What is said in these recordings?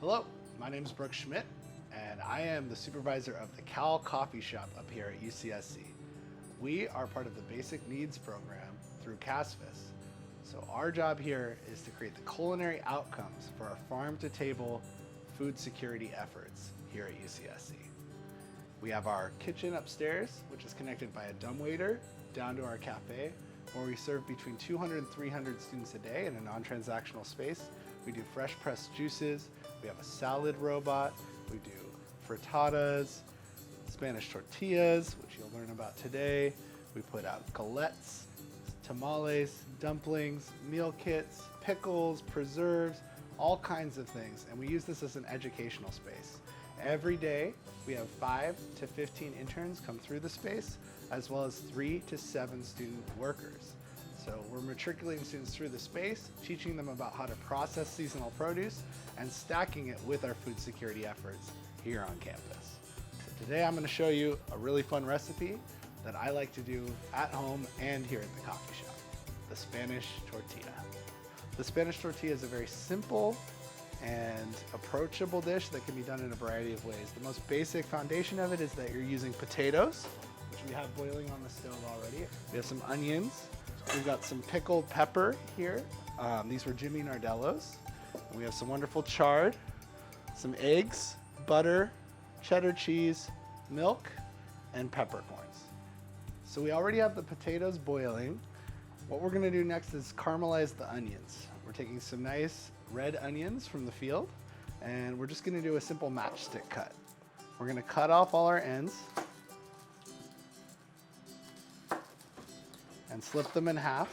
Hello, my name is Brooks Schmitt, and I am the supervisor of the Cowell Coffee Shop up here at UCSC. We are part of the Basic Needs program through CASFIS. So our job here is to create the culinary outcomes for our farm-to-table food security efforts here at UCSC. We have our kitchen upstairs, which is connected by a dumbwaiter down to our cafe, where we serve between 200 and 300 students a day in a non-transactional space. We do fresh pressed juices, we have a salad robot, we do frittatas, Spanish tortillas, which you'll learn about today. We put out galettes, tamales, dumplings, meal kits, pickles, preserves, all kinds of things. And we use this as an educational space. Every day, we have 5 to 15 interns come through the space, as well as 3 to 7 student workers. So we're matriculating students through the space, teaching them about how to process seasonal produce and stacking it with our food security efforts here on campus. So today I'm going to show you a really fun recipe that I like to do at home and here at the coffee shop, the Spanish tortilla. The Spanish tortilla is a very simple and approachable dish that can be done in a variety of ways. The most basic foundation of it is that you're using potatoes, which we have boiling on the stove already. We have some onions. We've got some pickled pepper here. These were Jimmy Nardello's. And we have some wonderful chard, some eggs, butter, cheddar cheese, milk, and peppercorns. So we already have the potatoes boiling. What we're gonna do next is caramelize the onions. We're taking some nice red onions from the field, and we're just gonna do a simple matchstick cut. We're gonna cut off all our ends and slip them in half.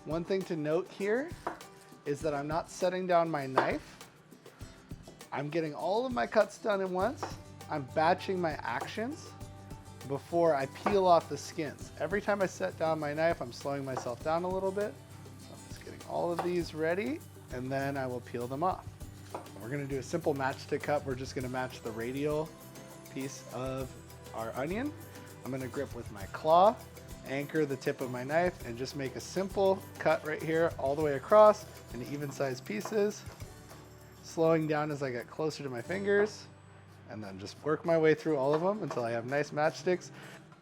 One thing to note here is that I'm not setting down my knife. I'm getting all of my cuts done at once. I'm batching my actions before I peel off the skins. Every time I set down my knife, I'm slowing myself down a little bit. So I'm just getting all of these ready, and then I will peel them off. We're gonna do a simple matchstick cut. We're just gonna match the radial piece of our onion. I'm gonna grip with my claw, anchor the tip of my knife, and just make a simple cut right here all the way across in even-sized pieces, slowing down as I get closer to my fingers, and then just work my way through all of them until I have nice matchsticks.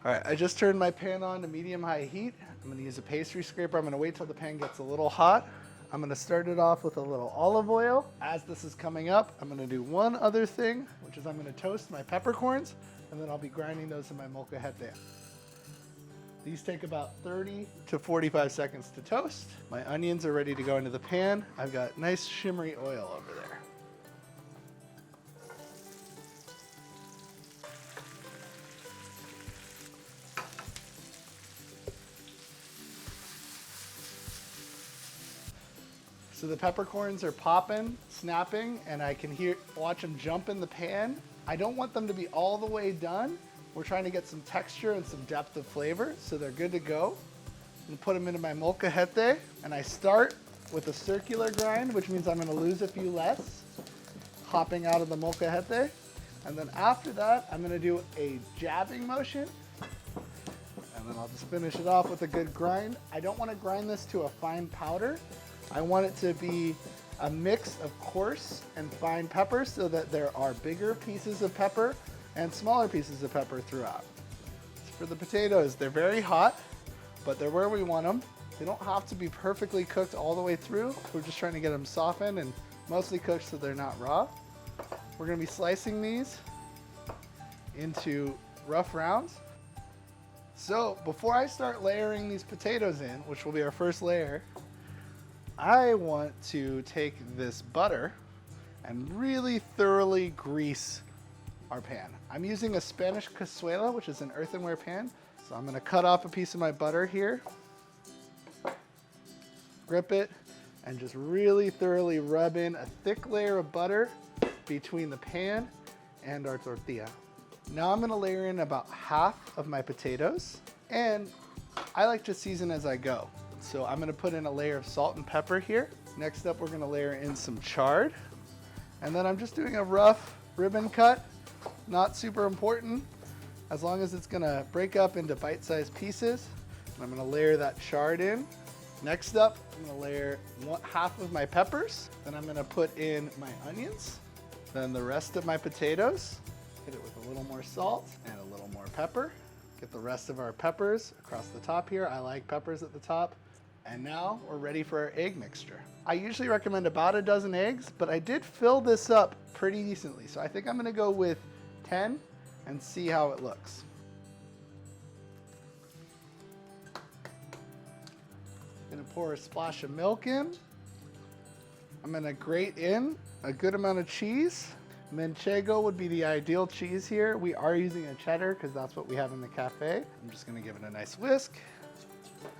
All right, I just turned my pan on to medium-high heat. I'm gonna use a pastry scraper. I'm gonna wait till the pan gets a little hot. I'm gonna start it off with a little olive oil. As this is coming up, I'm gonna do one other thing, which is I'm gonna toast my peppercorns, and then I'll be grinding those in my molcajete. These take about 30 to 45 seconds to toast. My onions are ready to go into the pan. I've got nice shimmery oil over there. So the peppercorns are popping, snapping, and I can watch them jump in the pan. I don't want them to be all the way done. We're trying to get some texture and some depth of flavor, so they're good to go. I'm gonna put them into my molcajete, and I start with a circular grind, which means I'm gonna lose a few less, hopping out of the molcajete. And then after that, I'm gonna do a jabbing motion, and then I'll just finish it off with a good grind. I don't wanna grind this to a fine powder. I want it to be a mix of coarse and fine pepper so that there are bigger pieces of pepper and smaller pieces of pepper throughout. For the potatoes, they're very hot, but they're where we want them. They don't have to be perfectly cooked all the way through. We're just trying to get them softened and mostly cooked so they're not raw. We're gonna be slicing these into rough rounds. So before I start layering these potatoes in, which will be our first layer, I want to take this butter and really thoroughly grease our pan. I'm using a Spanish cazuela, which is an earthenware pan. So I'm gonna cut off a piece of my butter here, grip it, and just really thoroughly rub in a thick layer of butter between the pan and our tortilla. Now I'm gonna layer in about half of my potatoes, and I like to season as I go. So I'm gonna put in a layer of salt and pepper here. Next up, we're gonna layer in some chard. And then I'm just doing a rough ribbon cut, not super important, as long as it's gonna break up into bite-sized pieces. And I'm gonna layer that chard in. Next up, I'm gonna layer half of my peppers. Then I'm gonna put in my onions. Then the rest of my potatoes. Hit it with a little more salt and a little more pepper. Get the rest of our peppers across the top here. I like peppers at the top. And now we're ready for our egg mixture. I usually recommend about a dozen eggs, but I did fill this up pretty decently. So I think I'm gonna go with 10 and see how it looks. Gonna pour a splash of milk in. I'm gonna grate in a good amount of cheese. Manchego would be the ideal cheese here. We are using a cheddar because that's what we have in the cafe. I'm just gonna give it a nice whisk.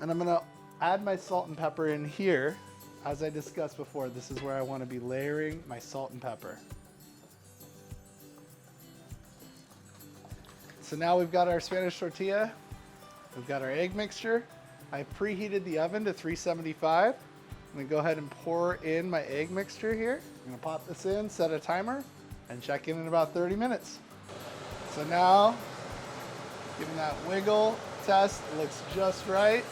And I'm gonna add my salt and pepper in here. As I discussed before, this is where I wanna be layering my salt and pepper. So now we've got our Spanish tortilla. We've got our egg mixture. I preheated the oven to 375. I'm gonna go ahead and pour in my egg mixture here. I'm gonna pop this in, set a timer, and check in about 30 minutes. So now, giving that wiggle test, it looks just right.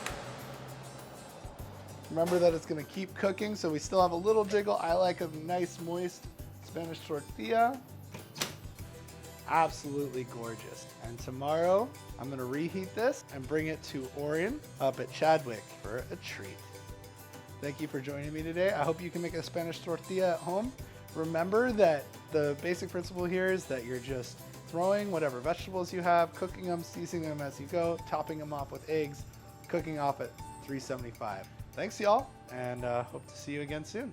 Remember that it's gonna keep cooking, so we still have a little jiggle. I like a nice moist Spanish tortilla. Absolutely gorgeous. And tomorrow, I'm gonna reheat this and bring it to Orion up at Chadwick for a treat. Thank you for joining me today. I hope you can make a Spanish tortilla at home. Remember that the basic principle here is that you're just throwing whatever vegetables you have, cooking them, seasoning them as you go, topping them off with eggs, cooking off at 375. Thanks, y'all, and hope to see you again soon.